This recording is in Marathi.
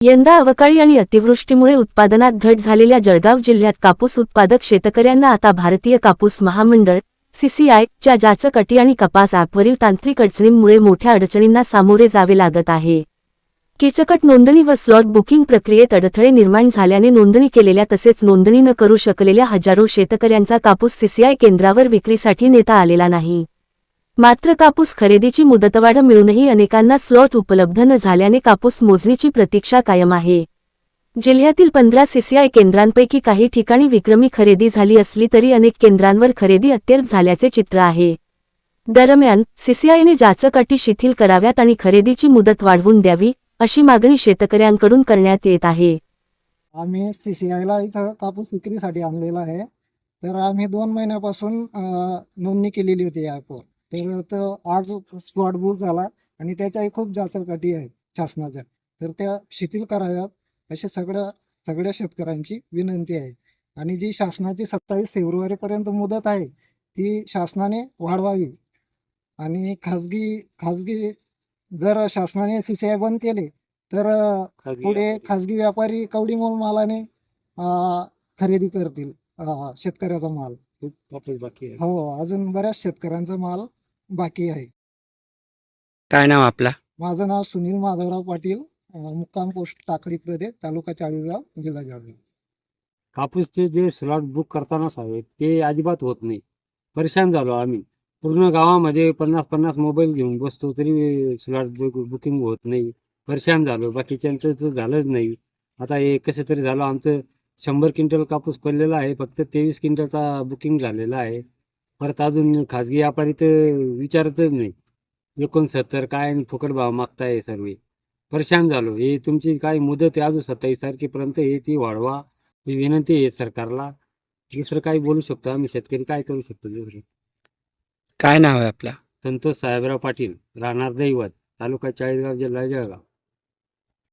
यंदा अवकाळी आणि अतिवृष्टीमुळे उत्पादनात घट झालेल्या जळगाव जिल्ह्यात कापूस उत्पादक शेतकऱ्यांना आता भारतीय कापूस महामंडळ (सीसीआय) च्या जाचक अटी आणि कपास ॲपवरील तांत्रिक अडचणींमुळे मोठ्या अडचणींना सामोरे जावे लागत आहे. किचकट नोंदणी व स्लॉट बुकिंग प्रक्रियेत अडथळे निर्माण झाल्याने नोंदणी केलेल्या तसेच नोंदणी न करू शकलेल्या हजारो शेतकऱ्यांचा कापूस सीसीआय केंद्रावर विक्रीसाठी नेता आलेला नाही. मात्र कापूस खरेदीची मुदतवाढ मिळूनही अनेकांना स्लॉट उपलब्ध न झाल्याने कापूस मोजणीची प्रतीक्षा कायम आहे. जिल्ह्यातील 15 सीसीआय केंद्रांपैकी काही ठिकाणी विक्रमी खरेदी झाली असली तरी अनेक केंद्रांवर खरेदी अत्यल्प झाल्याचे चित्र आहे. दरम्यान सीसीआयने जाचक अटी शिथिल कराव्यात आणि खरेदीची मुदत वाढवून द्यावी, अशी मागणी शेतकऱ्यांकडून करण्यात येत आहे. आम्ही सीसीआयला इथं कापूस विक्रीसाठी आणलेला आहे. तर आम्ही 2 महिन्यापासून नोंदणी केलेली होती या ॲपवर. तर आज स्लॉट बुक झाला आणि त्याच्याही खूप जास्त अटी आहेत शासनाच्या. तर त्या शिथिल कराव्यात अशी सगळ्या शेतकऱ्यांची विनंती आहे. आणि जी शासनाची 27 फेब्रुवारीपर्यंत मुदत आहे ती शासनाने वाढवावी. आणि खाजगी जर शासनाने सीसीआय बंद केले तर पुढे खाजगी व्यापारी कवडी मोल मालाने खरेदी करतील शेतकऱ्याचा माल. हो, अजून बऱ्याच शेतकऱ्यांचा माल बाकी आहे. काय नाव आपला? माझं नाव सुनील माधवराव पाटील, मुक्काम पोस्ट टाकळी प्रदेश, तालुका चाळीसगाव, जिल्हा जळगाव. कापूसचे जे स्लॉट बुक करतानाच आहे ते अजिबात होत नाही. परेशान झालो आम्ही. पूर्ण गावामध्ये 50-50 मोबाईल घेऊन बसतो तरी स्लॉट बुकिंग होत नाही. परेशान झालो. बाकीच्यांचं तर झालंच नाही. आता हे कसं तरी झालं. आमचं 100 क्विंटल कापूस पडलेला आहे, फक्त 23 क्विंटलचा बुकिंग झालेला आहे. परत अजून खाजगी व्यापारी तर विचारतच नाही. 69 काय आणि फुकट भाव मागताय सर्व. परेशान झालो. हे तुमची काय मुदत आहे अजून 27 तारखेपर्यंत, हे ती वाढवा ही विनंती आहे सरकारला. दुसरं काय बोलू शकतो आम्ही, शेतकरी काय करू शकतो दुसरं? काय नाव आहे आपला? संतोष साहेबराव पाटील, राहणार दैवत, तालुका चाळीसगाव, जिल्हा जळगाव.